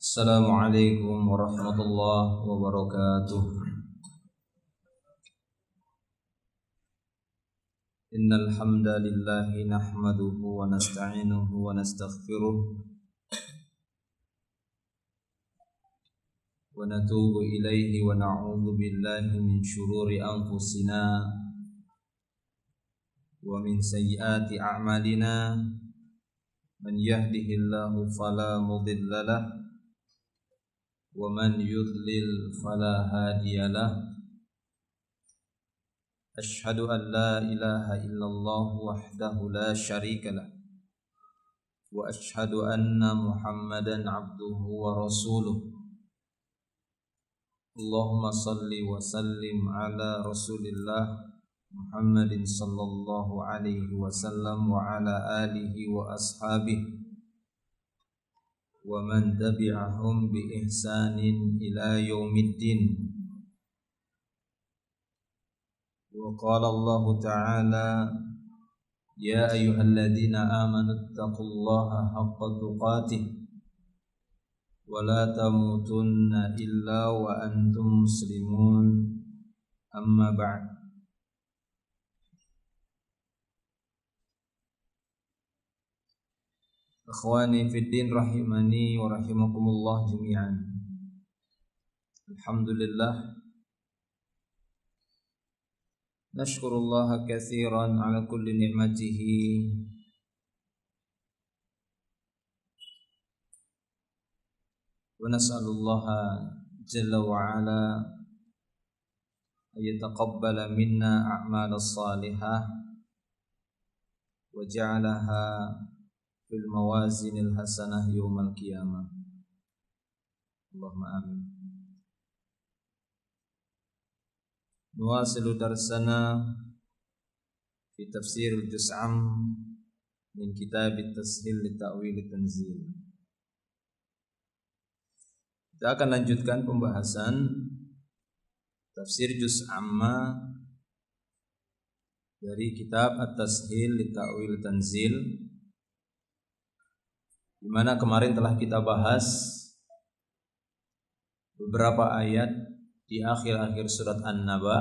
Assalamualaikum warahmatullahi wabarakatuh. Innal hamdalillahi nahmaduhu wa nasta'inuhu wa nastaghfiruh wa natubu ilaihi wa na'udzu billahi min shururi anfusina wa min sayyiati a'malina. Man yahdihillahu fala mudilla lahu wa man yudlil fala hadiyalah. Ashhadu an la ilaha illallah wahdahu la syarikalah wa ashhadu anna Muhammadan abduhu wa rasuluh. Allahumma salli wa sallim ala Rasulillah Muhammadin sallallahu alaihi wasallam wa ala alihi wa ashabihi wa man tabi'ahum bi ihsanin ila yaumiddin. Wa qala Allah ta'ala ya ayyuhalladzina amanu taqullaha haqqa tuqatih wa la tamutunna illa wa antum muslimun. Amma ba'd. Akhwani fid din rahimani wa rahimakumullah jami'an. Alhamdulillah, nashkurullaha katsiran ala kulli ni'matihi wa nas'alullaha jalla wa ala ayataqabbala minna a'malas salihah wa ja'alaha fil mawazinil hasanah yaumal qiyamah. Allahumma amin. Nuwasilu darsana fi tafsir al-juz'am min kitab at-tashil li ta'wil at-tanzil. Kita akan lanjutkan pembahasan tafsir juz' amma dari kitab at-tashil li ta'wil at-tanzil, di mana kemarin telah kita bahas beberapa ayat di akhir-akhir surat An-Naba,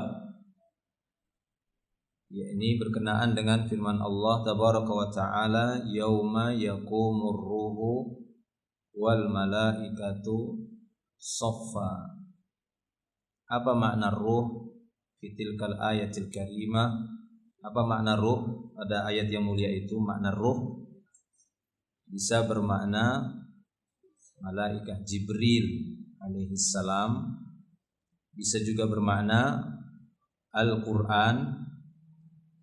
yakni berkenaan dengan firman Allah tabaraka wa ta'ala, yauma yaqumur ruhu wal malaikatu shaffa. Apa makna ruh fi tilkal ayatil karimah? Apa makna ruh pada ayat yang mulia itu? Makna ruh bisa bermakna malaikat Jibril alaihissalam, bisa juga bermakna Al-Quran,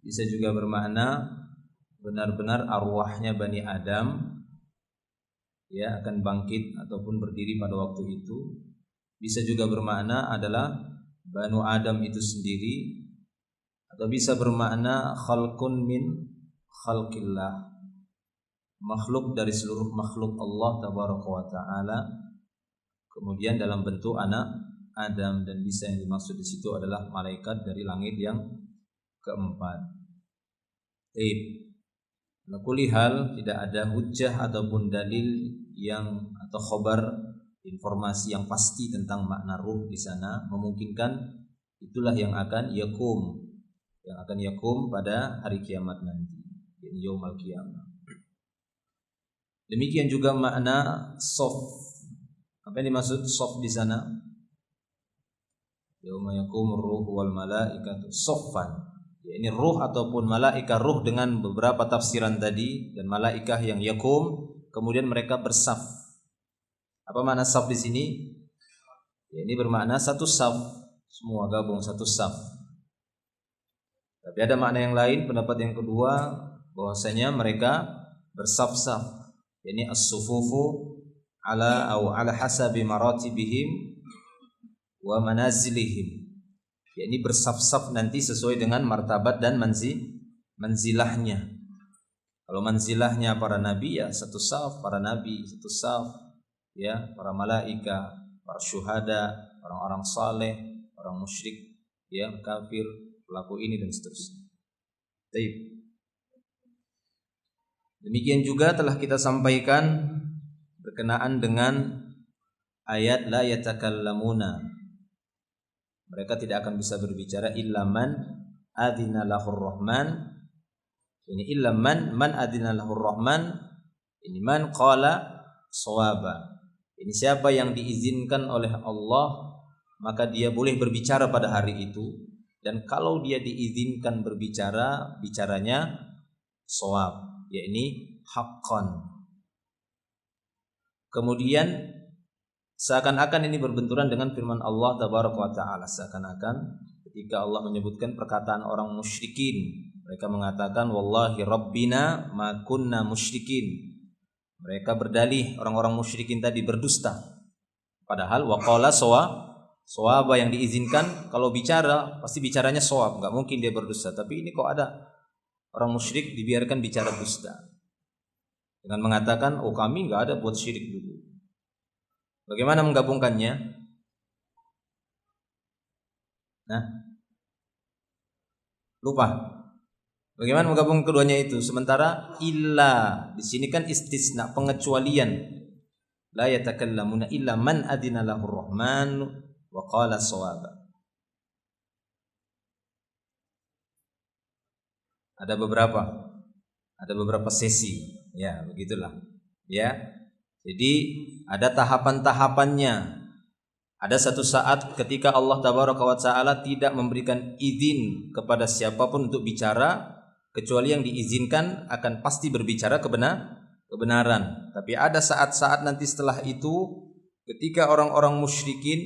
bisa juga bermakna benar-benar arwahnya Bani Adam ya akan bangkit ataupun berdiri pada waktu itu. Bisa juga bermakna adalah Banu Adam itu sendiri, atau bisa bermakna khalqun min khalqillah, makhluk dari seluruh makhluk Allah tabaraka wa ta'ala, kemudian dalam bentuk anak Adam, dan bisa yang dimaksud di situ adalah malaikat dari langit yang keempat. Ala kulli hal, tidak ada hujjah ataupun dalil yang atau khabar, informasi yang pasti tentang makna ruh di sana. Memungkinkan itulah yang akan yakum pada hari kiamat nanti, yakni yaumul qiyamah. Demikian juga makna sof. Apa yang dimaksud sof di sana? Yauma yaqumur ruhu wal malaikatu soffan. Ya, ini ruh ataupun malaikah, ruh dengan beberapa tafsiran tadi, dan malaikah yang yakum, kemudian mereka bersaf. Apa makna saf di sini? Ya, ini bermakna satu saf, semua gabung satu saf. Tapi ada makna yang lain, pendapat yang kedua, bahwasanya mereka bersaf-saf. Ini as-sufufu ala hasabi maratibihim wa manazilihim. Ini bersaf-saf nanti sesuai dengan martabat dan manzilahnya. Kalau manzilahnya para nabi ya satu saf, para nabi satu saf, ya, para malaika, para syuhada, orang-orang saleh, orang musyrik, ya, kafir, pelaku ini dan seterusnya. Baik. Demikian juga telah kita sampaikan berkenaan dengan ayat la yatakallamuna, mereka tidak akan bisa berbicara illa man adzina lahur rahman. Ini illa man adzina lahur rahman, ini man qala shawaba. Ini siapa yang diizinkan oleh Allah maka dia boleh berbicara pada hari itu, dan kalau dia diizinkan berbicara, bicaranya shawab, yakni haqqan. Kemudian seakan-akan ini berbenturan dengan firman Allah tabaraka wa taala. Seakan-akan ketika Allah menyebutkan perkataan orang musyrikin, mereka mengatakan wallahi rabbina ma kunna musyrikin. Mereka berdalih, orang-orang musyrikin tadi berdusta. Padahal waqala shawaba, yang diizinkan kalau bicara pasti bicaranya shawab, enggak mungkin dia berdusta. Tapi ini kok ada orang musyrik dibiarkan bicara dusta dengan mengatakan oh kami enggak ada buat syirik dulu. Bagaimana menggabungkannya? Nah, lupa. Bagaimana menggabung keduanya itu? Sementara illa di sini kan istisna, pengecualian. La yatakallamuna illa man adina lahur rahman wa qala shawaba. Ada beberapa sesi. Ya, begitulah. Ya. Jadi ada tahapan-tahapannya. Ada satu saat ketika Allah tabaraka wa taala tidak memberikan izin kepada siapapun untuk bicara, kecuali yang diizinkan akan pasti berbicara kebenaran. Tapi ada saat-saat nanti setelah itu ketika orang-orang musyrikin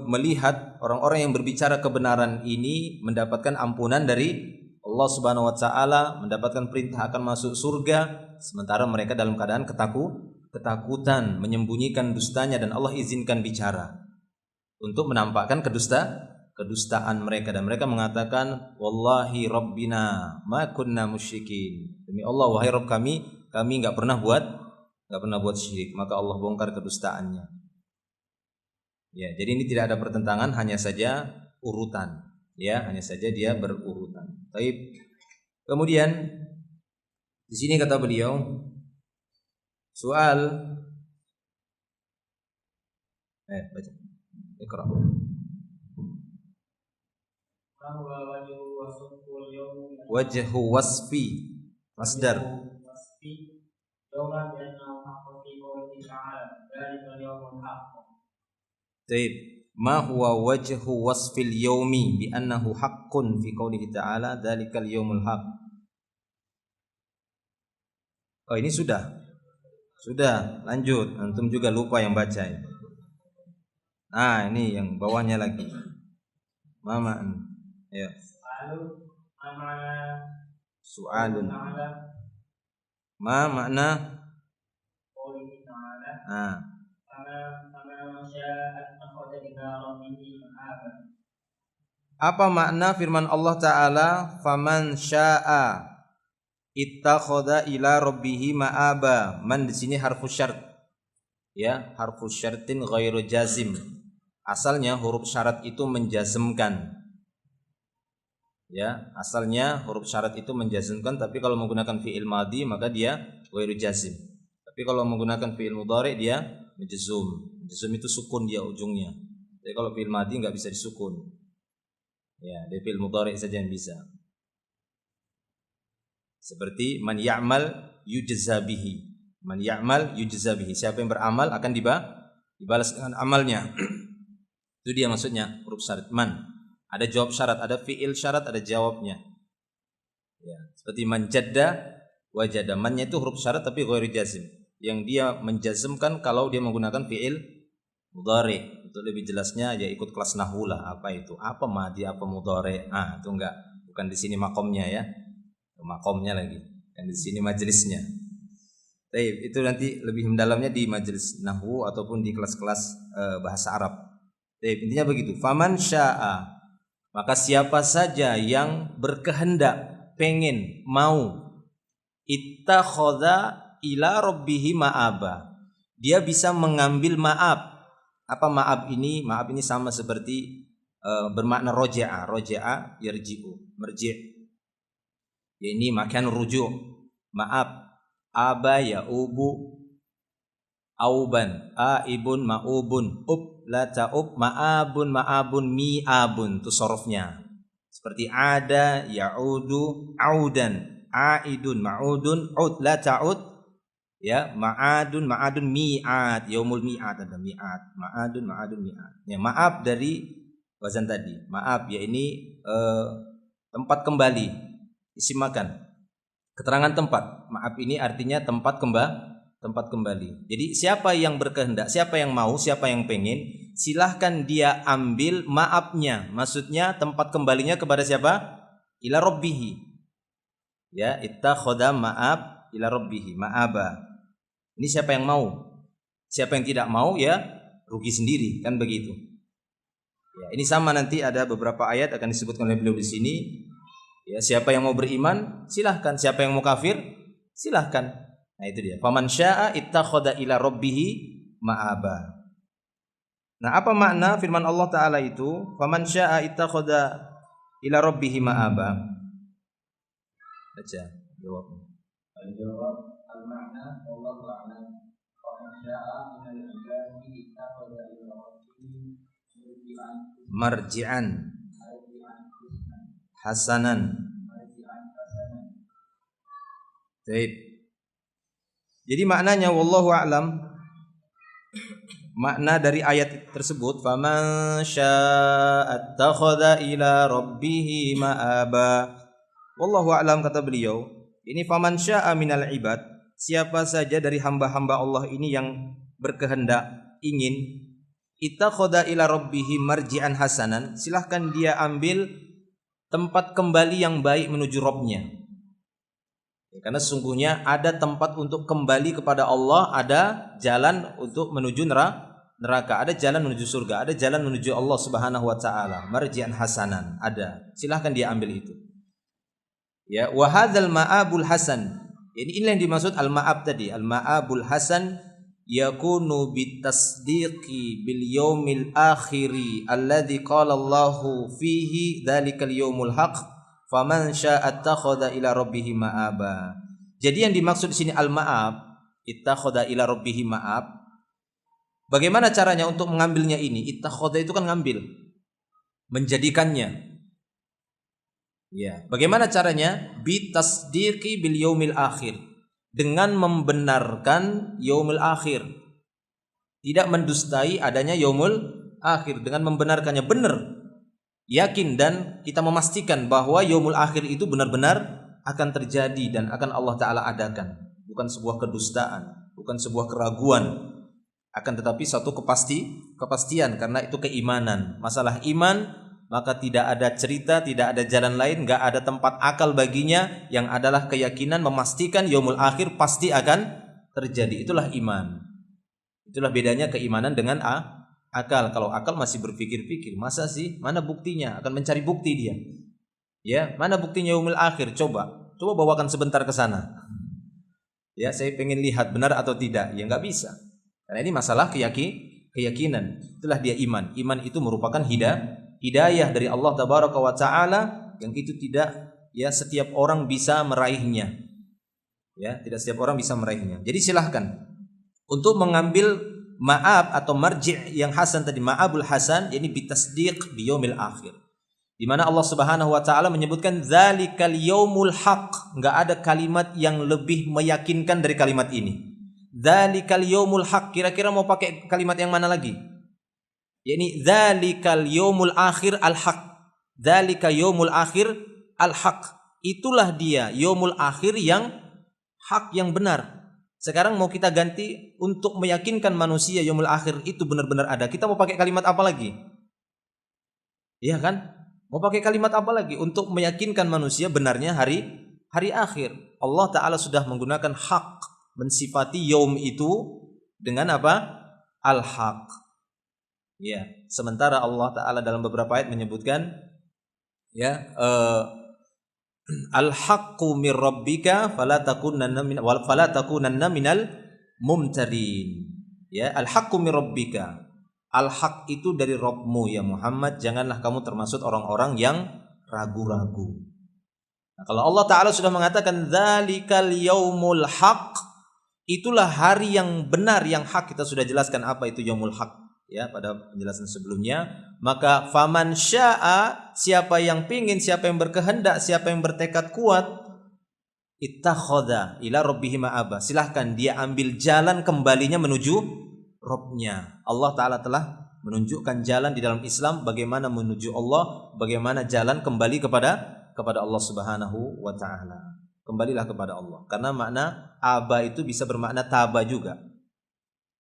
melihat orang-orang yang berbicara kebenaran ini mendapatkan ampunan dari Allah Subhanahu wa taala, mendapatkan perintah akan masuk surga, sementara mereka dalam keadaan ketakutan, menyembunyikan dustanya, dan Allah izinkan bicara untuk menampakkan kedustaan mereka, dan mereka mengatakan wallahi rabbina ma kunna musyrikin. Demi Allah wahai Rabb kami enggak pernah buat syirik. Maka Allah bongkar kedustaannya. Ya, jadi ini tidak ada pertentangan, hanya saja urutan. Ya, hanya saja dia berurutan. Baik. Kemudian di sini kata beliau, soal baca. Iqra. Wajhu wasfi masdar. Baik. Ma huwa wajhu wasfil yaumi bi annahu haqqun fi qoulihi ta'ala dzalikal yaumul haq. Oh, ini sudah, lanjut. Antum juga lupa yang baca ini. Nah, ini yang bawahnya lagi. Mama, ya. Su'alun. Ma makna? Nah. Apa makna firman Allah Ta'ala faman sya'a ittakhadha ila rabbihi ma'aba. Man di sini harfu syart. Ya, harfu syartin ghairu jazim. Asalnya huruf syarat itu menjazmkan. Ya, asalnya huruf syarat itu menjazmkan, tapi kalau menggunakan fi'il madhi maka dia ghairu jazim. Tapi kalau menggunakan fi'il mudhari dia majzum. Majzum itu sukun dia ujungnya. Jadi kalau fi'il madhi enggak bisa disukun. Ya, di fi'il mudhari saja yang bisa. Seperti man ya'mal yujza bihi. Man ya'mal yujza bihi. Siapa yang beramal akan dibalas dengan amalnya. Itu dia maksudnya huruf syarat man. Ada jawab syarat, ada fi'il syarat, ada jawabnya. Ya, seperti man jadda wajada. Man-nya itu huruf syarat tapi ghairu jazim. Yang dia menjazmkan kalau dia menggunakan fi'il mudhari. Untuk lebih jelasnya ya ikut kelas nahwu lah, apa itu? Apa madhi, apa mudhari? Itu enggak. Bukan di sini makomnya ya. Makomnya lagi. Dan di sini majelisnya. Baik, itu nanti lebih mendalamnya di majelis nahwu ataupun di kelas-kelas bahasa Arab. Baik, intinya begitu. Faman syaa, maka siapa saja yang berkehendak, pengen, mau, ittakhadha ila rabbihi ma'aba. Dia bisa mengambil ma'ab. Apa ma'ab ini? Ma'ab ini sama seperti bermakna roja'a. Roja'a yarji'u, merji'. Ya, ini makan rujuk. Ma'ab. Aba ya ubu. auban, aibun, maubun, la ta'ub, ma'abun, mi'abun, itu sorofnya. Seperti ada, ya'udu, audan, aidun, ma'udun, la ta'ud, ya, ma'adun, mi'ad, yaumul mi'ad, ada mi'ad, ma'adun, mi'ad. Ya, maaf dari wazan tadi. Maaf ya ini tempat kembali, isim makan. Keterangan tempat. Maaf ini artinya tempat kembali. Jadi siapa yang berkehendak, siapa yang mau, siapa yang pengen, silahkan dia ambil maafnya. Maksudnya tempat kembalinya kepada siapa? Ila rabbihi. Ya, ittakhadha ma'ab ila rabbihi, ma'aba. Ini siapa yang mau? Siapa yang tidak mau ya rugi sendiri, kan begitu. Ya, ini sama nanti ada beberapa ayat akan disebutkan oleh beliau di sini. Ya, siapa yang mau beriman silahkan, siapa yang mau kafir silahkan. Nah itu dia. Faman syaa ittakhadha ila rabbih ma'aba. Nah, apa makna firman Allah Ta'ala itu? Faman syaa ittakhadha ila rabbih ma'aba. Baca jawabnya. Al-jawab al-ma'na wallahu a'lam. Faman syaa minal ibadi ittakhadha ila rabbih marji'an hasanan. Baik. Jadi maknanya wallahu a'lam, makna dari ayat tersebut faman syaa'a attakhadha ila rabbih ma'aba. Wallahu a'lam, kata beliau, ini faman syaa'a minal ibad, siapa saja dari hamba-hamba Allah ini yang berkehendak ingin ittakhadha ila rabbih marji'an hasanan, silahkan dia ambil tempat kembali yang baik menuju Rabbnya. Karena sesungguhnya ada tempat untuk kembali kepada Allah, ada jalan untuk menuju neraka, ada jalan menuju surga, ada jalan menuju Allah Subhanahu wa taala. Marji'an hasanan, ada. Silahkan dia ambil itu. Ya, wa hadzal ma'abul hasan. Inilah yang dimaksud al-ma'ab tadi. Al-ma'abul hasan yakunu bitasdiqi bil yaumil akhiri alladzi qala Allahu fihi dzalikal yaumul haqq. Faman syaa'a ittakhadha ila rabbih ma'aba. Jadi yang dimaksud di sini al-ma'ab, ittakhadha ila rabbih ma'ab. Bagaimana caranya untuk mengambilnya ini? Ittakhadha itu kan ngambil, menjadikannya. Ya, bagaimana caranya? Bi tasdiqi bil yaumil akhir. Dengan membenarkan yaumil akhir. Tidak mendustai adanya yaumul akhir, dengan membenarkannya, benar. Yakin dan kita memastikan bahwa yaumul akhir itu benar-benar akan terjadi dan akan Allah Ta'ala adakan. Bukan sebuah kedustaan, bukan sebuah keraguan, akan tetapi satu kepastian, karena itu keimanan. Masalah iman, maka tidak ada cerita, tidak ada jalan lain, gak ada tempat akal baginya, yang adalah keyakinan memastikan yaumul akhir pasti akan terjadi. Itulah iman. Itulah bedanya keimanan dengan akal. Kalau akal masih berpikir-pikir, masa sih? Mana buktinya? Akan mencari bukti dia. Ya, mana buktinya yaumul akhir? Coba bawakan sebentar ke sana. Ya, saya pengen lihat benar atau tidak. Ya, nggak bisa. Karena ini masalah keyakinan. Itulah dia iman. Iman itu merupakan hidayah dari Allah Tabaraka wa Ta'ala, yang itu tidak ya setiap orang bisa meraihnya. Ya, tidak setiap orang bisa meraihnya. Jadi silahkan untuk mengambil ma'ab atau marji' yang hasan tadi, ma'abul hasan, yakni bitasdiq bi yaumil akhir. Di mana Allah Subhanahu wa taala menyebutkan zalikal yaumul haq. Enggak ada kalimat yang lebih meyakinkan dari kalimat ini. Zalikal yaumul haq. Kira-kira mau pakai kalimat yang mana lagi? Yakni zalikal yaumul akhir al haq. Zalika yaumul akhir al haq. Itulah dia yaumul akhir yang hak, yang benar. Sekarang mau kita ganti untuk meyakinkan manusia yaumul akhir itu benar-benar ada. Kita mau pakai kalimat apa lagi? Iya kan? Mau pakai kalimat apa lagi untuk meyakinkan manusia benarnya hari akhir? Allah Ta'ala sudah menggunakan hak, mensifati yaum itu dengan apa? Al-haq. Ya, sementara Allah Ta'ala dalam beberapa ayat menyebutkan ya al-haqqu mir rabbika fala takunanna minal mumtarin. Ya, al-haqqu mir rabbika. Al-haq itu dari Rabbmu ya Muhammad, janganlah kamu termasuk orang-orang yang ragu-ragu. Nah, kalau Allah Ta'ala sudah mengatakan dzalikal yaumul haq, Itulah hari yang benar, yang hak. Kita sudah jelaskan apa itu yaumul haq ya pada penjelasan sebelumnya. Maka faman syaa, siapa yang pingin, siapa yang berkehendak, siapa yang bertekad kuat, ittakhadha ila rabbihi ma'aba, silahkan dia ambil jalan kembalinya menuju Rabbnya. Allah Ta'ala telah menunjukkan jalan di dalam Islam, bagaimana menuju Allah, bagaimana jalan kembali kepada Allah Subhanahu wa Ta'ala. Kembalilah kepada Allah. Karena makna aba itu bisa bermakna taba juga.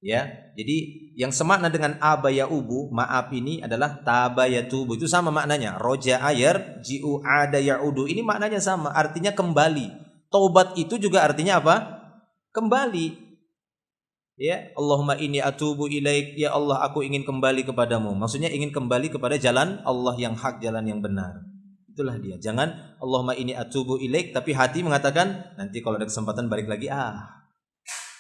Ya, jadi yang semakna dengan aba ya ubu, maaf ini adalah taba ya tubu. Itu sama maknanya. Roja ayar jiu ada yaudu. Ini maknanya sama, artinya kembali. Taubat itu juga artinya apa? Kembali. Ya, Allahumma inni atubu ilaik, ya Allah aku ingin kembali kepadamu. Maksudnya ingin kembali kepada jalan Allah yang hak, jalan yang benar. Itulah dia. Jangan Allahumma inni atubu ilaik tapi hati mengatakan nanti kalau ada kesempatan balik lagi.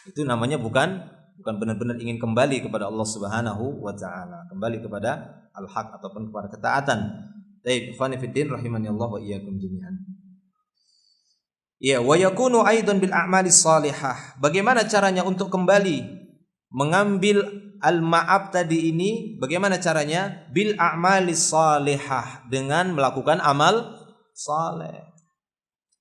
Itu namanya bukan benar-benar ingin kembali kepada Allah Subhanahu wa Ta'ala, kembali kepada al-haq ataupun kepada ketaatan. Baik, ikhwani fiddin rahimani Allah wa iyyakum jami'an. Ya, wa yakunu aidan bil a'malis salihah. Bagaimana caranya untuk kembali mengambil al-ma'ab tadi ini? Bagaimana caranya? Bil a'malis salihah, dengan melakukan amal saleh.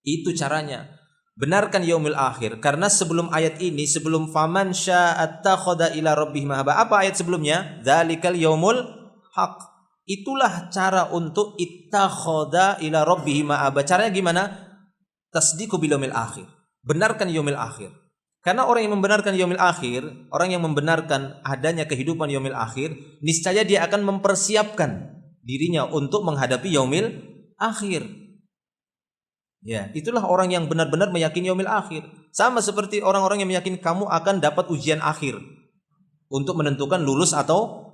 Itu caranya. Benarkan yaumil akhir, karena sebelum ayat ini, sebelum faman sya'attakhadha ila rabbih ma'aba, apa ayat sebelumnya? Dzalikal yaumul haq. Itulah cara untuk ittakhadha ila rabbih ma'aba. Caranya gimana? Tasdiqu bil yaumil akhir. Benarkan yaumil akhir. Karena orang yang membenarkan yaumil akhir, orang yang membenarkan adanya kehidupan yaumil akhir, niscaya dia akan mempersiapkan dirinya untuk menghadapi yaumil akhir. Ya, itulah orang yang benar-benar meyakini yaumil akhir. Sama seperti orang-orang yang meyakini kamu akan dapat ujian akhir. Untuk menentukan lulus atau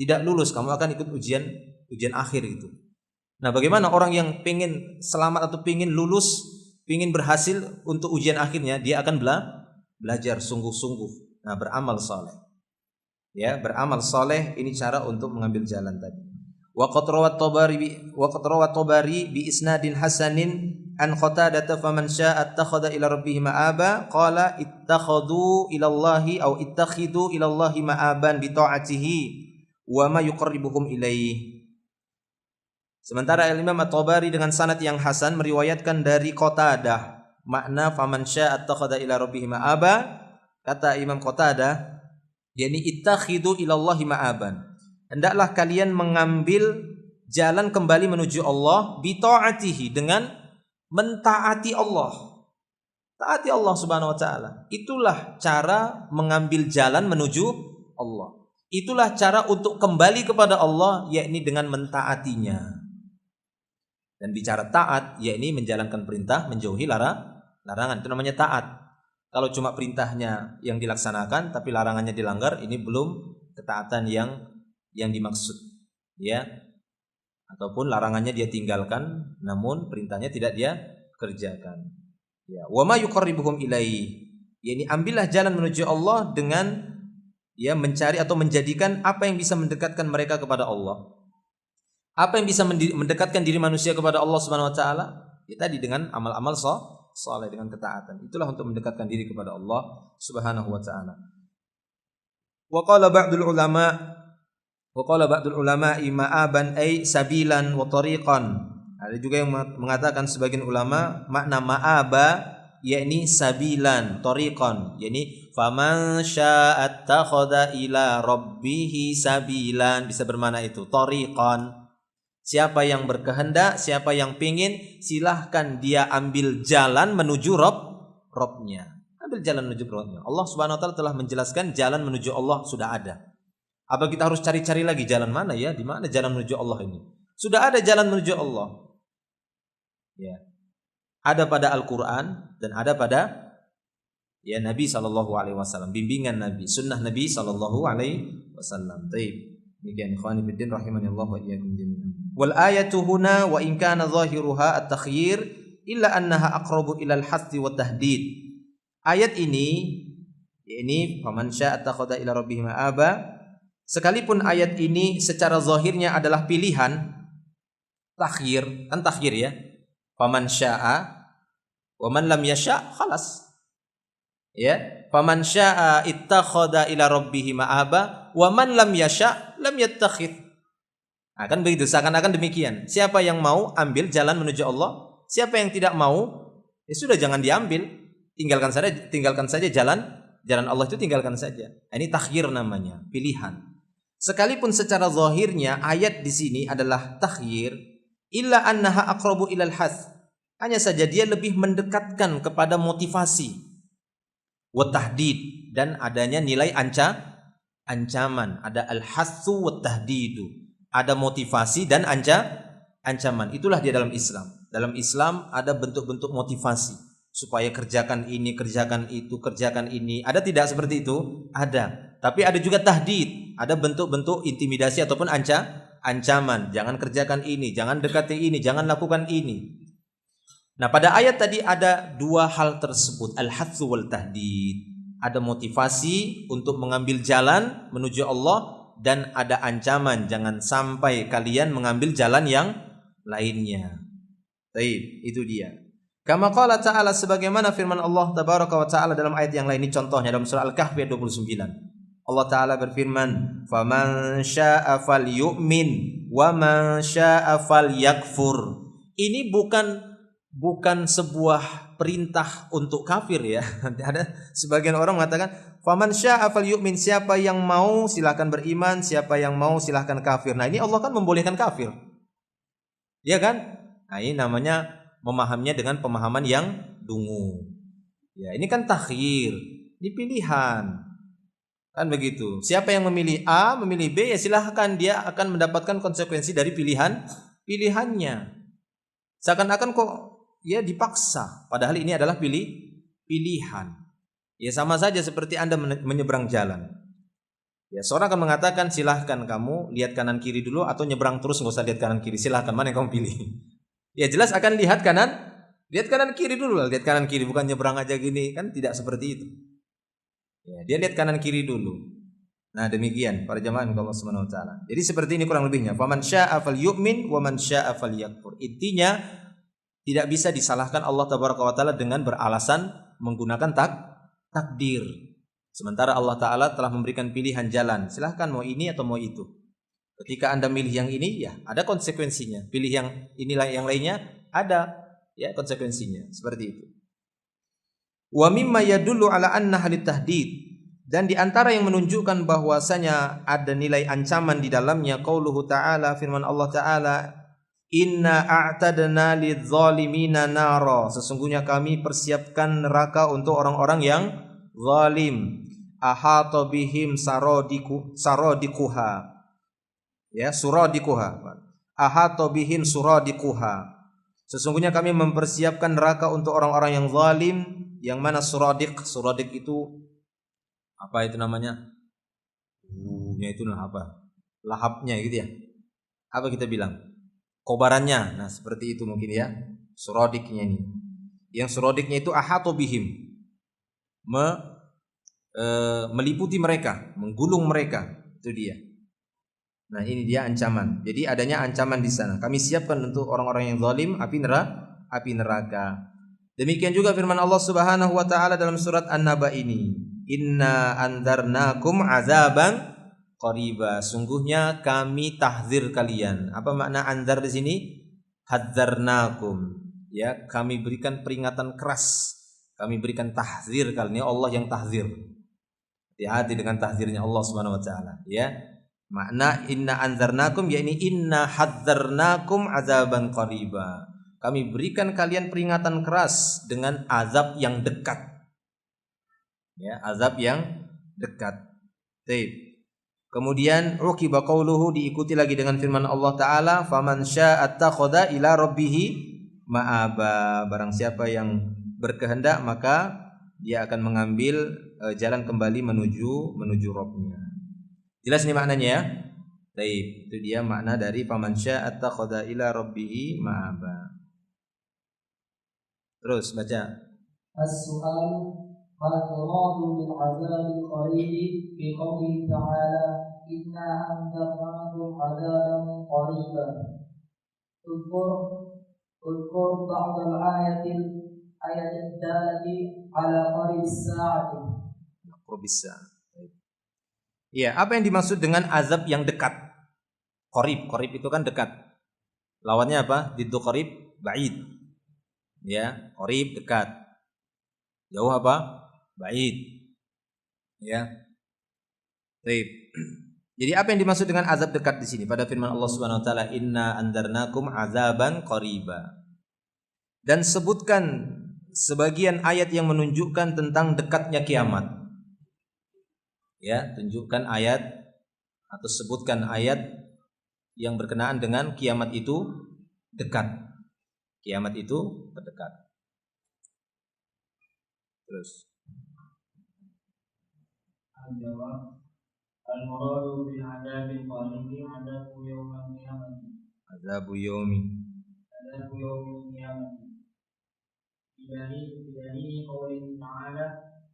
tidak lulus, kamu akan ikut ujian akhir itu. Nah, bagaimana orang yang pengen selamat atau pengen lulus, pengen berhasil untuk ujian akhirnya, dia akan belajar sungguh-sungguh. Nah, beramal saleh. Ya, beramal saleh ini cara untuk mengambil jalan tadi. Wa qad rawat Tabari bi isnadin hasanin an Qatadah faman syaa'a attakhadha ila rabbih ma'aba qala ittakhadhu ila Allahi aw ittakhidu ila Allahi ma'aban bi ta'atihi wa ma yuqarribuhum ilaihi. Sementara Imam At-Tabari dengan sanad yang hasan meriwayatkan dari Qatadah, makna faman syaa'a attakhadha ila rabbih ma'aba, kata Imam Qatadah, yakni ittakhidu ila Allahi ma'aban, hendaklah kalian mengambil jalan kembali menuju Allah bi ta'atihi, dengan mentaati Allah. Taati Allah Subhanahu wa Ta'ala. Itulah cara mengambil jalan menuju Allah. Itulah cara untuk kembali kepada Allah, yakni dengan mentaatinya. Dan bicara taat, yakni menjalankan perintah, menjauhi larangan. Itu namanya taat. Kalau cuma perintahnya yang dilaksanakan tapi larangannya dilanggar, ini belum ketaatan yang dimaksud, ya. Ataupun larangannya dia tinggalkan, namun perintahnya tidak dia kerjakan. Ya, wa ma yuqarribuhum ilaihi. Yani ambillah jalan menuju Allah dengan ya mencari atau menjadikan apa yang bisa mendekatkan mereka kepada Allah. Apa yang bisa mendekatkan diri manusia kepada Allah Subhanahu wa Ta'ala? Ya tadi dengan amal-amal saleh, dengan ketaatan. Itulah untuk mendekatkan diri kepada Allah Subhanahu wa Ta'ala. Wa qala ba'dul ulama ma'aban ay sabilan wa tariqan. Ada juga yang mengatakan sebagian ulama makna ma'aba yakni sabilan, tariqan, yakni faman syaa'a attakhadha ila rabbih sabilan, bisa bermakna itu tariqan. Siapa yang berkehendak, siapa yang pingin, silahkan dia ambil jalan menuju Rabbnya. Ambil jalan menuju Rabbnya. Allah Subhanahu wa Ta'ala telah menjelaskan jalan menuju Allah sudah ada. Apa kita harus cari-cari lagi jalan mana ya? Di mana jalan menuju Allah ini? Sudah ada jalan menuju Allah. Ya. Ada pada Al-Qur'an dan ada pada ya Nabi sallallahu alaihi wasallam, bimbingan Nabi, sunnah Nabi sallallahu alaihi wasallam. Baik. Demikian ikhwani fillah rahimanillah wa iyyakum jami'an. Wal ayatu huna wa in kana zahiruha at-takhyir illa annaha aqrabu ila al-hadd wa tahdid. Ayat ini faman syaa'a attakhadha ila rabbih ma'aba, sekalipun ayat ini secara zahirnya adalah pilihan, takhyir, kan takhyir ya. Faman syaa'a wa man lam yasha' khalas. Ya, faman syaa'a ittakhadha ila rabbih ma'aba wa man lam yasha' lam yattakhidh. Akan begitu, seakan-akan demikian. Siapa yang mau ambil jalan menuju Allah, siapa yang tidak mau ya sudah jangan diambil. Tinggalkan saja jalan Allah itu tinggalkan saja. Ini takhyir namanya, pilihan. Sekalipun secara zahirnya ayat di sini adalah takhyir, illa annaha aqrabu ilal hath. Hanya saja dia lebih mendekatkan kepada motivasi wa tahdid dan adanya nilai ancaman. Ada al-hathu wa tahdidu. Ada motivasi dan ancaman. Itulah dia dalam Islam. Dalam Islam ada bentuk-bentuk motivasi supaya kerjakan ini, kerjakan itu, kerjakan ini. Ada tidak seperti itu? Ada. Tapi ada juga tahdid. Ada bentuk-bentuk intimidasi ataupun ancaman. Jangan kerjakan ini, jangan dekati ini, jangan lakukan ini. Nah, pada ayat tadi ada dua hal tersebut, al-hatsu wal tahdid. Ada motivasi untuk mengambil jalan menuju Allah dan ada ancaman jangan sampai kalian mengambil jalan yang lainnya. Baik, itu dia. Kama qala ta'ala, sebagaimana firman Allah tabaraka wa ta'ala dalam ayat yang lain, ini contohnya dalam surah Al-Kahfi ayat 29. Allah Ta'ala berfirman, "Faman syaa'a falyu'min wa man syaa'a falyakfur." Ini bukan sebuah perintah untuk kafir ya. Ada sebagian orang mengatakan, "Faman syaa'a falyu'min." Siapa yang mau silakan beriman, siapa yang mau silakan kafir. Nah, ini Allah kan membolehkan kafir. Ya kan? Nah, ini namanya memahaminya dengan pemahaman yang dungu. Ya, ini kan takhyir, ini pilihan. Kan begitu. Siapa yang memilih A, memilih B, ya silahkan, dia akan mendapatkan konsekuensi dari pilihannya. Seakan-akan kok ya dipaksa, padahal ini adalah pilihan. Ya sama saja seperti Anda menyeberang jalan. Ya, seorang akan mengatakan silahkan kamu lihat kanan kiri dulu atau nyebrang terus nggak usah lihat kanan kiri, silahkan, mana yang kamu pilih. Ya jelas akan lihat kanan kiri dulu lah, lihat kanan kiri, bukan nyebrang aja gini, kan tidak seperti itu. Ya, dia lihat kanan kiri dulu. Nah, demikian para jamaah Allah Subhanahu wa taala. Jadi seperti ini kurang lebihnya. Faman syaa'a falyu'min wa man syaa'a falyakfur. Intinya tidak bisa disalahkan Allah tabaraka wa taala dengan beralasan menggunakan takdir. Sementara Allah taala telah memberikan pilihan jalan. Silahkan mau ini atau mau itu. Ketika Anda milih yang ini, ya ada konsekuensinya. Pilih yang inilah yang lainnya, ada ya konsekuensinya. Seperti itu. Wa mimma yadullu ala anna halit tahdid, dan di antara yang menunjukkan bahwasanya ada nilai ancaman di dalamnya qauluhu ta'ala, firman Allah taala, inna a'tadna lidzalimina nara, sesungguhnya kami persiapkan neraka untuk orang-orang yang zalim. Ahata bihim saradikuha. Ya, suradikuha. Ahata bihim suradikuha. Sesungguhnya kami mempersiapkan neraka untuk orang-orang yang zalim, yang mana suradik itu apa itu namanya? Itu apa? Lahapnya gitu ya. Apa kita bilang? Kobarannya. Nah, seperti itu mungkin ya. Suradiknya ini. Yang suradiknya itu ahata bihim. Meliputi mereka, menggulung mereka. Itu dia. Nah, ini dia ancaman. Jadi adanya ancaman di sana. Kami siapkan untuk orang-orang yang zalim api neraka. Demikian juga firman Allah Subhanahu wa taala dalam surat An-Naba ini. Inna andarnakum azaban qariba. Sungguhnya kami tahzir kalian. Apa makna anzar di sini? Hadzarnakum. Ya, kami berikan peringatan keras. Kami berikan tahzir kalian. Allah yang tahzir. Hati-hati dengan tahzirnya Allah Subhanahu wa taala, ya. Makna inna anzarnakum yakni inna hadzarnakum azaban qariba. Kami berikan kalian peringatan keras dengan azab yang dekat. Ya, azab yang dekat. Baik. Kemudian uqiba qauluhu, diikuti lagi dengan firman Allah taala, faman syaa'a attakhadha ila rabbih ma'aba. Barang siapa yang berkehendak maka dia akan mengambil jalan kembali menuju Rabb-Nya. Jelas ini maknanya ya? Baik, itu dia makna dari faman syaa'a attakhadha ila rabbih ma'aba. Terus baca. As-su'al ma yuradu bil 'adzabil qarib fi qoulihi ta'ala inna anzarnakum 'adzaban qariba. Udkur ba'd al-ayatil ayat ad-dalati ala qaribis sa'ati. Bisa. Iya, apa yang dimaksud dengan azab yang dekat? Qarib, qarib itu kan dekat. Lawannya apa? Diddu qarib, ba'id. Ya, qarib dekat. Jauh apa? Ba'id. Ya. Baik. Jadi apa yang dimaksud dengan azab dekat di sini? Pada firman Allah Subhanahu wa taala, "Inna andarnakum azaban qariba." Dan sebutkan sebagian ayat yang menunjukkan tentang dekatnya kiamat. Ya, tunjukkan ayat atau sebutkan ayat yang berkenaan dengan kiamat itu dekat. Kiamat itu terdekat. Terus. Al-jawab al-muradu bil adabil qaribi adabu yawmal qiyamah. Azabu yaumi. Adabu yawmal qiyamah. Bidari qawli ta'ala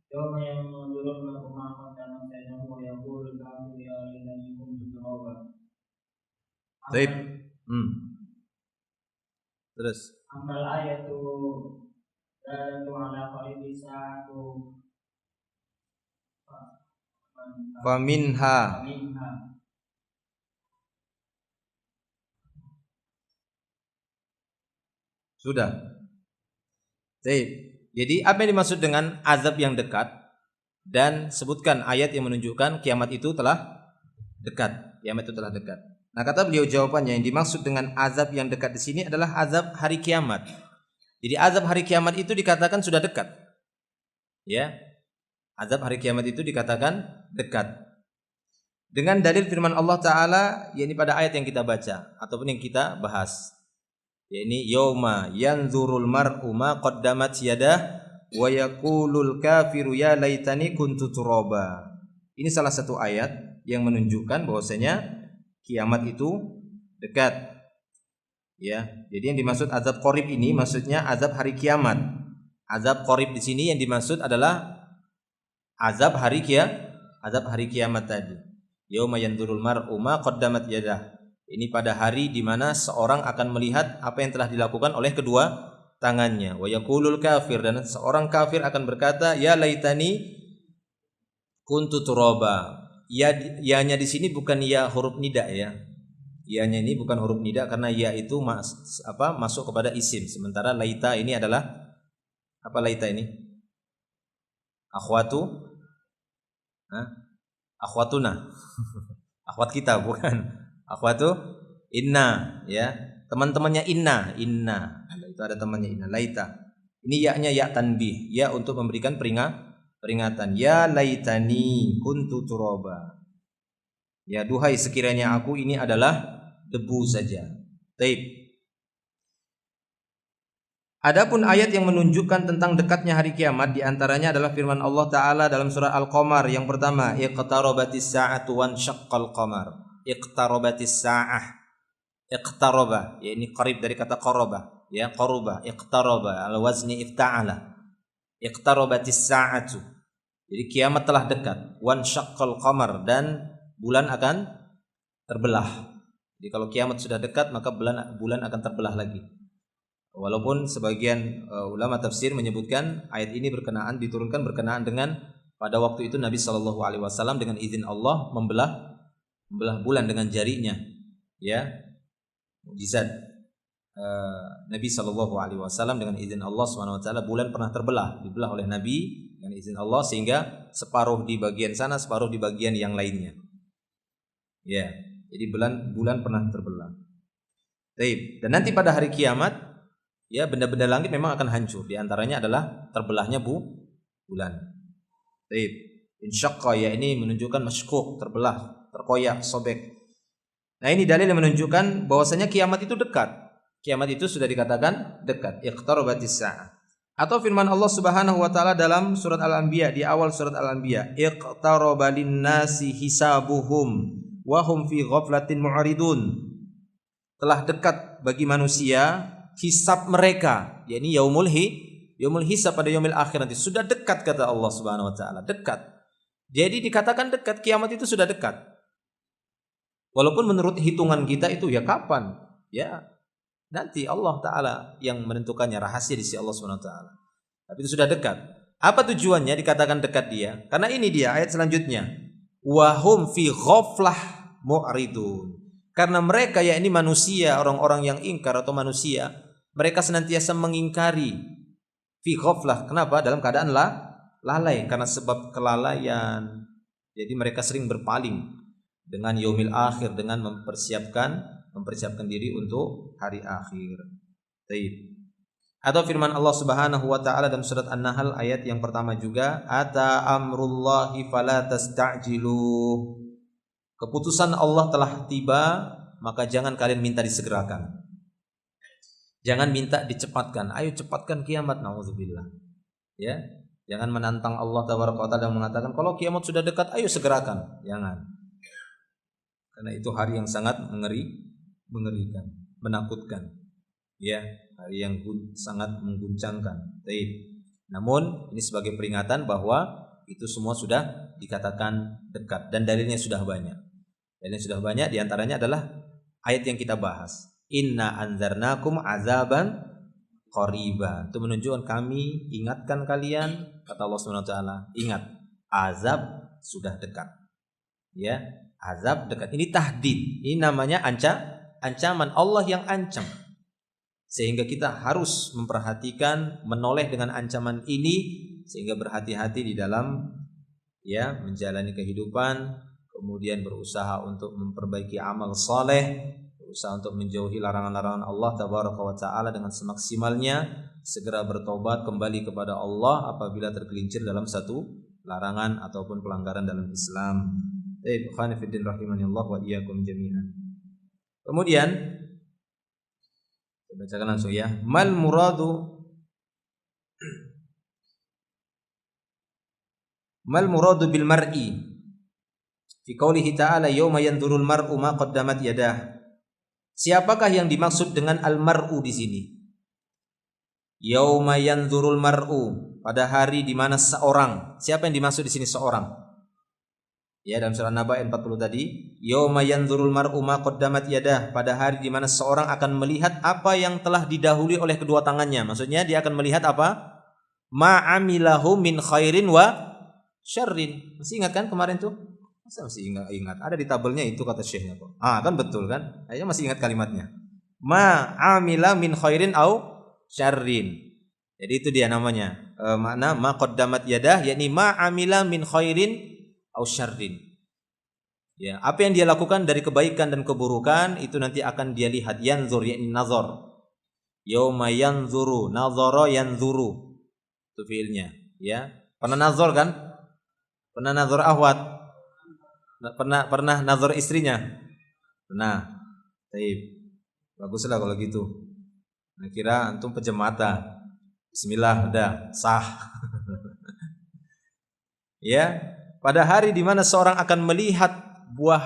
yawma yanzurul mar'u ma qaddama yadahu wa yaqulu al-kafiru ya laitani kuntu turaba. Baik. Terus. Amal ayatu dalatu ala qaribi sa'atu Faminha. Sudah. Baik. Jadi apa yang dimaksud dengan azab yang dekat? Dan sebutkan ayat yang menunjukkan kiamat itu telah dekat. Kiamat itu telah dekat. Nah, kata beliau jawabannya yang dimaksud dengan azab yang dekat di sini adalah azab hari kiamat. Jadi azab hari kiamat itu dikatakan sudah dekat. Ya. Azab hari kiamat itu dikatakan dekat. Dengan dalil firman Allah Ta'ala, yakni pada ayat yang kita baca ataupun yang kita bahas. Yakni yauma yanzurul mar'u ma qaddamat yadah wa yaqulul kafiru ya laitani kuntu turaba. Ini salah satu ayat yang menunjukkan bahwasanya kiamat itu dekat. Ya, jadi yang dimaksud azab qarib ini maksudnya azab hari kiamat. Azab qarib di sini yang dimaksud adalah azab hari kiamat tadi. Yauma yanzurul mar'u ma qaddamat yadah. Ini pada hari di mana seorang akan melihat apa yang telah dilakukan oleh kedua tangannya. Wa yaqulul kafir, dan seorang kafir akan berkata, ya laitani kuntu turaba. Ya-nya di sini bukan ya huruf nida ya. Ya-nya ini bukan huruf nida karena ya itu masuk kepada isim. Sementara laita ini adalah apa laita ini? Akhwatuna. Akhwat kita bukan. Akhwatu inna ya. Teman-temannya inna. Nah, itu ada temannya inna laita. Ini ya-nya ya tanbih, ya untuk memberikan peringatan. Ya laitani kuntu turaba. Ya duhai sekiranya aku ini adalah debu saja. Taib. Adapun ayat yang menunjukkan tentang dekatnya hari kiamat diantaranya adalah firman Allah Ta'ala dalam surah Al-Qamar yang pertama, iqtarabatis sa'atu wan syaqqal qamar. Iqtarabatis sa'ah. Iqtaraba, ya ini qarib dari kata qaraba, ya qaruba, iqtaraba al wazni ifta'ala. Iqtarabatis sa'atu. Jadi kiamat telah dekat. Wan syaqqal qamar, dan bulan akan terbelah. Jadi kalau kiamat sudah dekat maka bulan akan terbelah lagi. Walaupun sebagian ulama tafsir menyebutkan ayat ini diturunkan berkenaan dengan pada waktu itu Nabi SAW dengan izin Allah membelah bulan dengan jarinya, ya, mukjizat Nabi SAW dengan izin Allah SWT. Bulan pernah dibelah oleh Nabi dengan izin Allah sehingga separuh di bagian sana, separuh di bagian yang lainnya, ya. Jadi bulan pernah terbelah. Baik. Dan nanti pada hari kiamat, ya, benda-benda langit memang akan hancur. Di antaranya adalah terbelahnya bulan. Baik. Insyaqqa, ya ini menunjukkan masykuk, terbelah, terkoyak, sobek. Nah, ini dalil yang menunjukkan bahwasanya kiamat itu dekat. Kiamat itu sudah dikatakan dekat. Iqtarabatis sa'ah. Atau firman Allah Subhanahu wa taala dalam surat Al-Anbiya, di awal surat Al-Anbiya, iqtaraba lin-nasi hisabuhum wa hum fi ghaflatin mu'ridun. Telah dekat bagi manusia hisab mereka, yakni yaumul hisab, pada yaumil akhir nanti. Sudah dekat kata Allah Subhanahu wa taala, dekat. Jadi dikatakan dekat, kiamat itu sudah dekat. Walaupun menurut hitungan kita itu ya kapan? Ya nanti Allah Ta'ala yang menentukannya, rahasia di sisi Allah Subhanahu wa taala. tapi itu sudah dekat. Apa tujuannya dikatakan dekat dia? Karena ini dia ayat selanjutnya. Wahum fi ghaflah mu'ridun. Karena mereka, yakni manusia, orang-orang yang ingkar atau manusia, mereka senantiasa mengingkari fi ghaflah. Kenapa? Dalam keadaan lalai, karena sebab kelalaian. Jadi mereka sering berpaling dengan yaumil akhir, dengan mempersiapkan diri untuk hari akhir. Baik. Atau firman Allah Subhanahu wa taala dalam surat An-Nahl ayat yang pertama juga, ata amrullahi fala tasta'jilu. Keputusan Allah telah tiba, maka jangan kalian minta disegerakan. Jangan minta dicepatkan. Ayo cepatkan kiamat, nauzubillah. Ya, jangan menantang Allah tabaraka wa taala dan mengatakan kalau kiamat sudah dekat ayo segerakan. Jangan. Karena itu hari yang sangat mengerikan, menakutkan. Ya, hari yang sangat mengguncangkan. Baik. Namun ini sebagai peringatan bahwa itu semua sudah dikatakan dekat dan dalilnya sudah banyak. Dalilnya sudah banyak, diantaranya adalah ayat yang kita bahas. Inna anzarnakum azaban qariba. Itu menunjukkan kami ingatkan kalian, kata Allah Subhanahu wa taala, ingat azab sudah dekat. Ya, azab dekat. Ini tahdid. Ini namanya ancaman Allah yang ancam. Sehingga kita harus memperhatikan, menoleh dengan ancaman ini, sehingga berhati-hati di dalam ya menjalani kehidupan, kemudian berusaha untuk memperbaiki amal saleh, berusaha untuk menjauhi larangan-larangan Allah tabaraka wa taala dengan semaksimalnya, segera bertobat kembali kepada Allah apabila tergelincir dalam satu larangan ataupun pelanggaran dalam Islam. Ikhwani fiddin rahimanillah wa iyyakum jami'an. Kemudian saya bacakan langsung ya. Mal muradu bil mar'i fi qoulihi ta'ala yauma yanzurul mar'u ma qaddamat yadah. Siapakah yang dimaksud dengan al mar'u di sini? Yauma yanzurul mar'u, pada hari di mana seorang. Siapa yang dimaksud di sini seorang? Ya, dalam surah An-Naba ayat 40 tadi, yauma yanzurul mar'u ma qaddamat yadah, pada hari di mana seorang akan melihat apa yang telah didahului oleh kedua tangannya. Maksudnya dia akan melihat apa? Ma amilahu min khairin wa syarrin. Masih ingat kan kemarin tuh? Masa masih ingat? Ada di tabelnya itu kata syekhnya kok. Kan betul kan? Ayo masih ingat kalimatnya. Ma amila min khairin au syarrin. Jadi itu dia namanya. Makna ma qaddamat yadah, yakni ma amila min khairin au syarrin. Ya, apa yang dia lakukan dari kebaikan dan keburukan itu nanti akan dia lihat. Yanzur, yakni nazar. Yauma yanzuru, nazara yanzuru. Itu fiilnya, ya. Pernah nazar kan? Pernah nazar ahwat? Pernah nazar istrinya? Pernah. Baik. Baguslah kalau gitu. Nah, kira antum pejam mata. Bismillah, udah sah. Ya. Pada hari di mana seorang akan melihat buah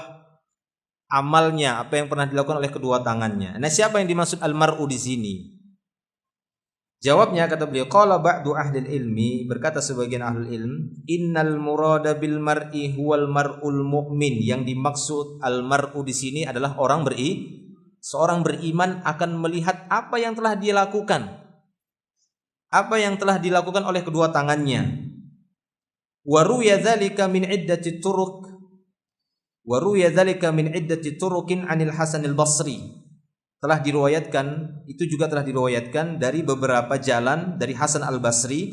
amalnya, apa yang pernah dilakukan oleh kedua tangannya. Nah, siapa yang dimaksud al-mar'u di sini? Jawabnya kata beliau, qala ba'du ahli ilmi, berkata sebagian ahli ilm, innal murada bil mar'i huwal mar'ul mu'min. Yang dimaksud al-mar'u di sini adalah seorang beriman akan melihat apa yang telah dia lakukan. Apa yang telah dilakukan oleh kedua tangannya. Waruya dzalika min iddati turukin anil Hasan al-Basri. Itu juga telah diriwayatkan dari beberapa jalan dari Hasan al-Basri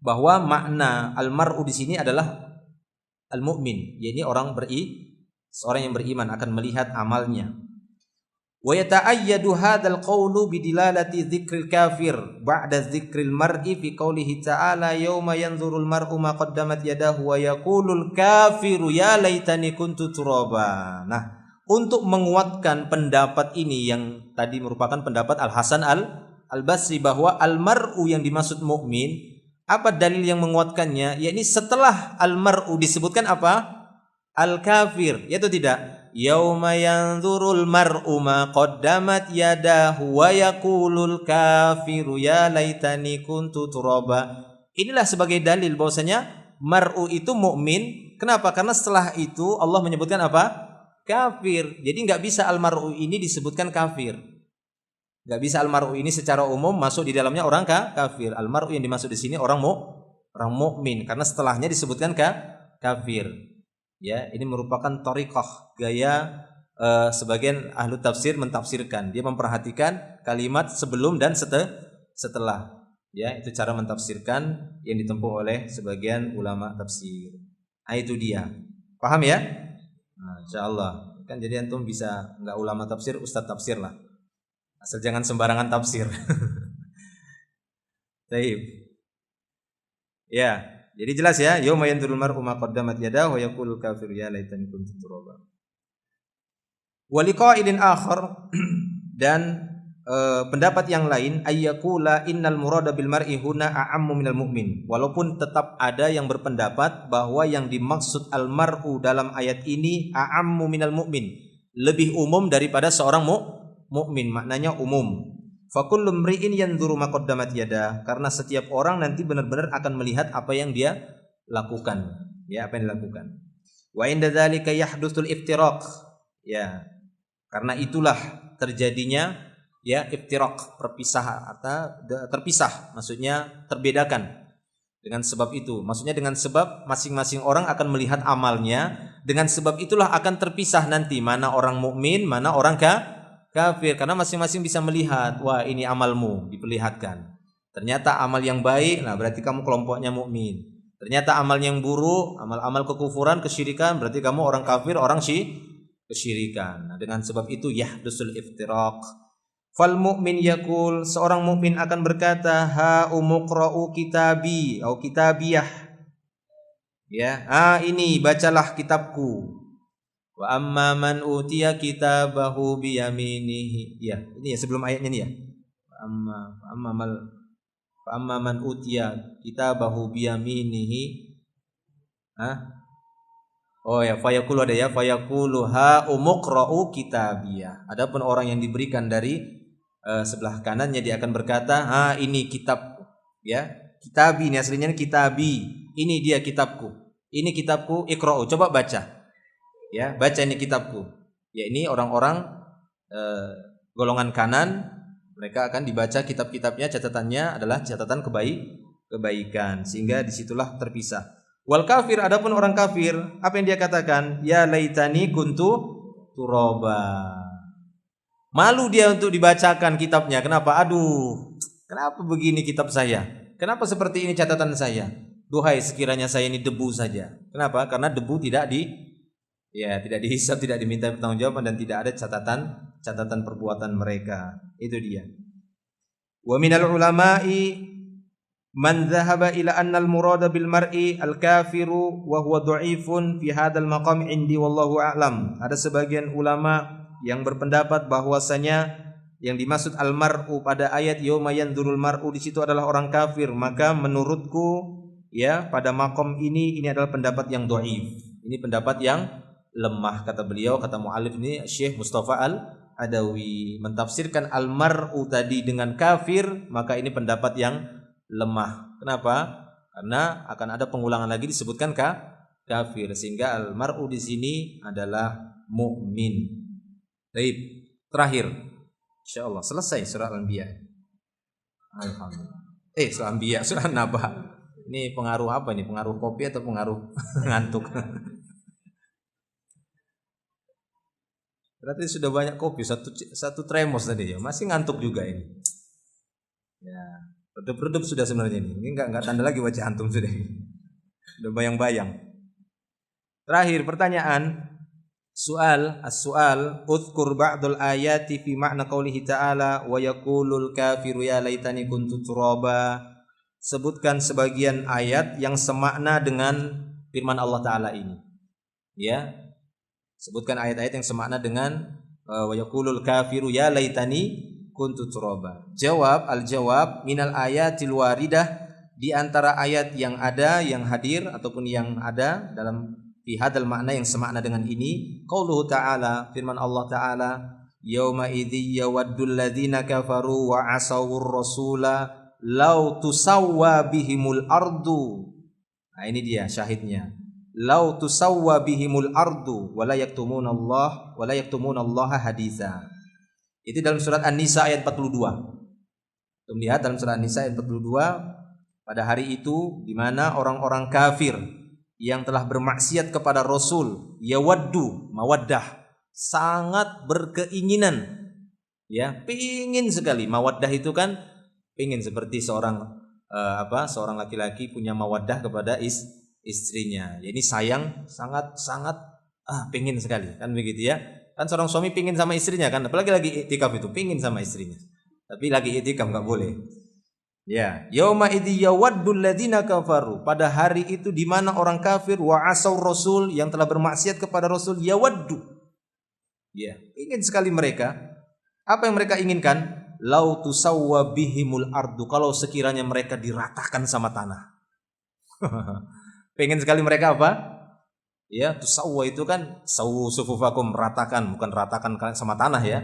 bahwa makna al-mar'u di sini adalah al-mu'min, yakni seorang yang beriman akan melihat amalnya. Wa yata'ayyadu hadzal qawlu bidilalati dzikril kafir ba'da dzikril mar'i fi qoulihi ta'ala yauma yanzurul mar'u ma qaddamat yadahu wa yaqulul kafiru ya laitani kuntu turaba. Nah, untuk menguatkan pendapat ini yang tadi merupakan pendapat Al-Hasan Al-Basri bahwa al-mar'u yang dimaksud mukmin, apa dalil yang menguatkannya? Yakni setelah al-mar'u disebutkan apa? Al-kafir, yaitu tidak? Yauma yanzurul mar'u ma qaddamat yadahu wa yaqulul kafiru ya laitani kuntu turaba. Inilah sebagai dalil bahwasanya mar'u itu mukmin. Kenapa? Karena setelah itu Allah menyebutkan apa? Kafir. Jadi enggak bisa al-mar'u ini disebutkan kafir. Enggak bisa al-mar'u ini secara umum masuk di dalamnya orang kafir. Al-mar'u yang dimaksud di sini orang mukmin karena setelahnya disebutkan kafir. Ya, ini merupakan thariqah, gaya sebagian ahlu tafsir mentafsirkan. Dia memperhatikan kalimat sebelum dan setelah. Ya, itu cara mentafsirkan yang ditempuh oleh sebagian ulama tafsir. Nah, itu dia. Paham ya? Nah, insyaallah. Kan jadi antum bisa enggak ulama tafsir, ustaz tafsir lah. Asal jangan sembarangan tafsir. Baik. Ya, jadi jelas ya, yauma yanzurul mar'u ma qaddamat yadahu wa yaqulul kafiru ya laitani kuntu turaba. Wa liqa'ilin akhar dan pendapat yang lain ayyakula innal murada bil mar'i huna a'ammu minal mu'min. Walaupun tetap ada yang berpendapat bahwa yang dimaksud al mar'u dalam ayat ini a'ammu minal mu'min, lebih umum daripada seorang mukmin, maknanya umum. Fa kullu mri'in yanzuru ma qaddamat yadah, karena setiap orang nanti benar-benar akan melihat apa yang dia lakukan, ya, apa yang dilakukan. Wa inda dzalika yahdutsul iftiraq, ya. Karena itulah terjadinya ya iftiraq, terpisah, maksudnya terbedakan. Dengan sebab itu, maksudnya dengan sebab masing-masing orang akan melihat amalnya, dengan sebab itulah akan terpisah nanti mana orang mukmin, mana orang kafir, karena masing-masing bisa melihat, wah ini amalmu diperlihatkan. Ternyata amal yang baik, nah berarti kamu kelompoknya mukmin. Ternyata amal yang buruk, amal-amal kekufuran, kesyirikan, berarti kamu orang kafir, orang kesyirikan. Nah, dengan sebab itu yahdusul iftiraq. Fal mu'min yaqul, seorang mukmin akan berkata, ha umuqra'u kitabi atau kitabiyah. Ya, ini bacalah kitabku. Wa amma man utiya kitabahu bi yaminihi. Ya, ini ya sebelum ayatnya ini ya. Fa amma man utiya kitabahu bi yaminihi. Oh ya, fayaqulu ada ya, fayaqulu ha umuqra'u kitabiyah. Adapun orang yang diberikan dari sebelah kanannya, dia akan berkata, ini kitabku, ya. Kitabi ini aslinya kitabi. Ini dia kitabku. Ini kitabku, iqra'u, coba baca. Ya, baca ini kitabku. Ya, ini orang-orang golongan kanan, mereka akan dibaca kitab-kitabnya, catatannya adalah catatan kebaikan, sehingga disitulah terpisah. Wal kafir, adapun orang kafir, apa yang dia katakan? Ya laitani kuntu turaba. Malu dia untuk dibacakan kitabnya. Kenapa? Aduh, kenapa begini kitab saya? Kenapa seperti ini catatan saya? Duhai sekiranya saya ini debu saja. Kenapa? Karena debu tidak dihisab, tidak diminta pertanggungjawaban, dan tidak ada catatan perbuatan mereka. Itu dia. Wa minal ulama'i man dhahaba ila anna al-murada bil mar'i al-kafiru wa huwa dha'ifun fi hadzal maqam indi wallahu a'lam. Ada sebagian ulama yang berpendapat bahwasanya yang dimaksud al-mar'u pada ayat yauma yanzurul mar'u di situ adalah orang kafir, maka menurutku ya pada makom ini adalah pendapat yang dhaif. Ini pendapat yang lemah, kata beliau, kata muallif ini Syekh Mustafa Al-Adawi, mentafsirkan al-mar'u tadi dengan kafir, maka ini pendapat yang lemah. Kenapa? Karena akan ada pengulangan lagi disebutkan kafir, sehingga al-mar'u di sini adalah mukmin. Baik, terakhir insyaallah selesai surah Al-Anbiya. Alhamdulillah. Surah Anbiya, surah Naba. Ini pengaruh apa ini? Pengaruh kopi atau pengaruh ngantuk? Berarti sudah banyak kopi, satu tremos tadi ya. Masih ngantuk juga ini. Ya, redup-redup sudah sebenarnya ini. Ini enggak tanda lagi wajah antum sudah. Sudah bayang-bayang. Terakhir pertanyaan. As-su'al udhkur ba'dul ayati fi ma'na qaulihi ta'ala wa yaqulul kafiru ya laitani kuntu turaba. Sebutkan sebagian ayat yang semakna dengan firman Allah Ta'ala ini. Ya. Sebutkan ayat-ayat yang semakna dengan wa yaqulul kafiru ya laitani kuntu turaba. Al-jawab minal ayatil waridah, di antara ayat yang ada, yang hadir ataupun yang ada dalam fi hadzal makna yang semakna dengan ini, qauluhu ta'ala, firman Allah Ta'ala, yauma idzi yawaddul ladzina kafaru wa asawur rasula law tusawwa bihimul ardu. Nah, ini dia syahidnya. Law tusawwa bihimul ardu wa la yaktumunallah haditsa. Itu dalam surat An-Nisa ayat 42. Lihat dalam surat An-Nisa ayat 42, pada hari itu di mana orang-orang kafir yang telah bermaksiat kepada Rasul, yawaddu, mawaddah, sangat berkeinginan, ya, pingin sekali. Mawaddah itu kan pingin, seperti seorang seorang laki-laki punya mawaddah kepada istrinya. Jadi sayang, sangat pingin sekali, kan begitu ya. Kan seorang suami pingin sama istrinya kan, apalagi lagi iktikaf itu pingin sama istrinya. Tapi lagi iktikaf enggak boleh. Ya, yauma idzi yawaddul ladzina kafaru, pada hari itu di mana orang kafir wa asaw rasul, yang telah bermaksiat kepada Rasul, yawaddu. Ya, ingin sekali mereka. Apa yang mereka inginkan? Lau tusawwa bihimul ardu, kalau sekiranya mereka diratakan sama tanah. Pengen sekali mereka apa? Ya, tusawwa itu kan sawu sufufakum, ratakan, bukan ratakan sama tanah ya.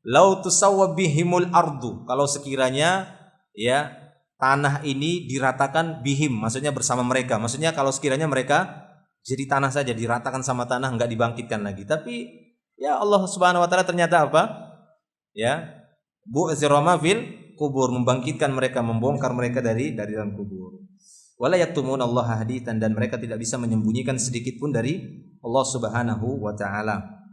Lau tusawwa bihimul ardu, kalau sekiranya ya tanah ini diratakan bihim, maksudnya bersama mereka. Maksudnya kalau sekiranya mereka jadi tanah saja, diratakan sama tanah, enggak dibangkitkan lagi. Tapi ya Allah Subhanahu wa taala ternyata apa? Ya, bu'zirama fil kubur, membangkitkan mereka, membongkar mereka dari dalam kubur. Wala yaktumunallaha hadithan, dan mereka tidak bisa menyembunyikan sedikit pun dari Allah Subhanahu wa taala.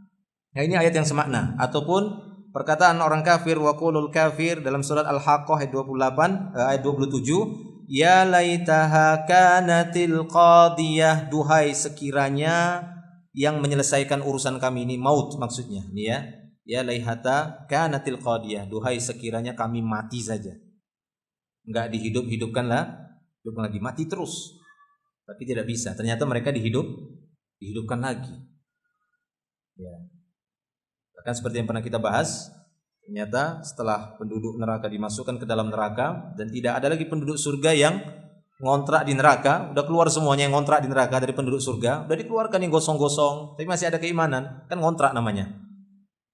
Nah, ini ayat yang semakna, ataupun perkataan orang kafir, waqulul kafir dalam surat Al-Haqqah ayat 28 ayat 27, ya laitaha kanatil qadiyah, duhai sekiranya yang menyelesaikan urusan kami, ini maut maksudnya ini ya. Ya laihata kanatil qadiyah, duhai sekiranya kami mati saja. Enggak dihidupkan lagi, mati terus. Tapi tidak bisa. Ternyata mereka dihidupkan lagi. Ya. Bahkan seperti yang pernah kita bahas, ternyata setelah penduduk neraka dimasukkan ke dalam neraka dan tidak ada lagi penduduk surga yang ngontrak di neraka, udah keluar semuanya yang ngontrak di neraka dari penduduk surga, udah dikeluarkan yang gosong-gosong, tapi masih ada keimanan, kan ngontrak namanya.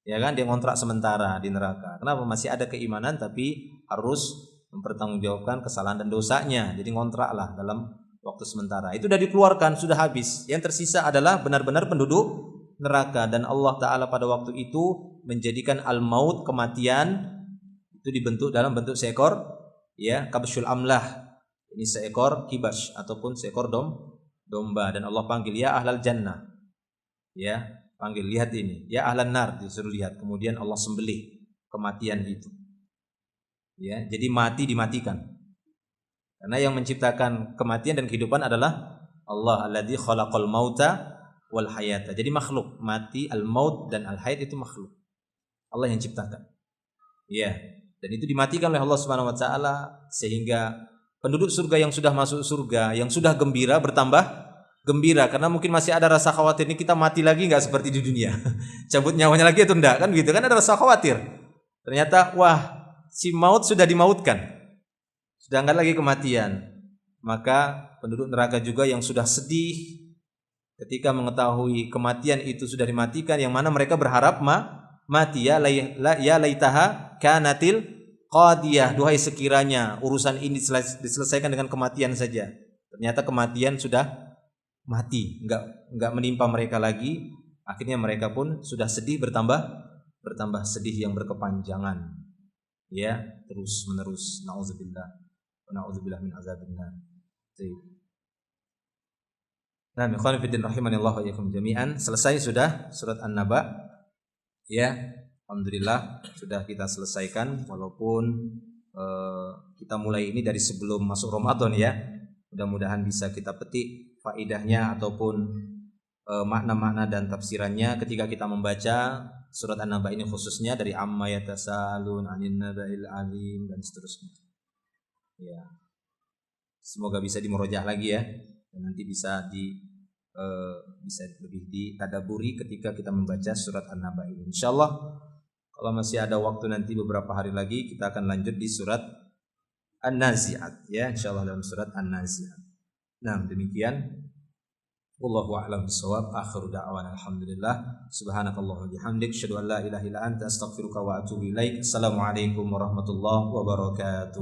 Ya kan, dia ngontrak sementara di neraka. Kenapa? Masih ada keimanan tapi harus mempertanggungjawabkan kesalahan dan dosanya. Jadi ngontraklah dalam waktu sementara. Itu sudah dikeluarkan, sudah habis. Yang tersisa adalah benar-benar penduduk neraka, dan Allah Ta'ala pada waktu itu menjadikan al-maut, kematian, itu dibentuk dalam bentuk seekor ya kabsyul amlah. Ini seekor kibash ataupun seekor domba, dan Allah panggil ya ahlal jannah. Ya, panggil, lihat ini, ya ahlan nar, disuruh lihat. Kemudian Allah sembelih kematian itu. Ya, jadi mati dimatikan. Karena yang menciptakan kematian dan kehidupan adalah Allah, alladzi khalaqal mauta wal hayata. Jadi makhluk, mati, al-maut dan al-hayat itu makhluk. Allah yang ciptakan. Ya, dan itu dimatikan oleh Allah Subhanahu wa taala sehingga penduduk surga yang sudah masuk surga, yang sudah gembira bertambah gembira, karena mungkin masih ada rasa khawatir, ini kita mati lagi enggak seperti di dunia. Cabut nyawanya lagi atau enggak, kan gitu kan, ada rasa khawatir. Ternyata wah, si maut sudah dimautkan. Sudah enggak lagi kematian. Maka penduduk neraka juga yang sudah sedih ketika mengetahui kematian itu sudah dimatikan, yang mana mereka berharap mati, ya laitaha kanatil qadiyah, duhai sekiranya urusan ini diselesaikan dengan kematian saja. Ternyata kematian sudah mati, enggak menimpa mereka lagi. Akhirnya mereka pun sudah sedih, bertambah sedih yang berkepanjangan. Ya, terus menerus. Nauzubillah min azabillah. Nah, ikhwan fillah rahimanillah wa iyyakum jami'an. Selesai sudah surat An-Naba. Ya, alhamdulillah sudah kita selesaikan, walaupun kita mulai ini dari sebelum masuk Ramadan ya. Mudah-mudahan bisa kita petik faidahnya ataupun makna-makna dan tafsirannya ketika kita membaca surat An-Naba ini, khususnya dari amma yatasalun 'anil naba'il 'azim dan seterusnya. Ya. Semoga bisa dimurojaah lagi ya, dan nanti bisa lebih ditadaburi ketika kita membaca surat An-Naba ini. Insyaallah kalau masih ada waktu nanti beberapa hari lagi kita akan lanjut di surat An-Nazi'at ya, insyaallah dalam surat An-Nazi'at. Nah, demikian. Wallahu a'lam bishawab. Akhiru da'wana alhamdulillah. Subhanakallahumma bihamdik, asyhadu an la ilaha illa anta, astaghfiruka wa atubu ilaik. Assalamualaikum warahmatullahi wabarakatuh.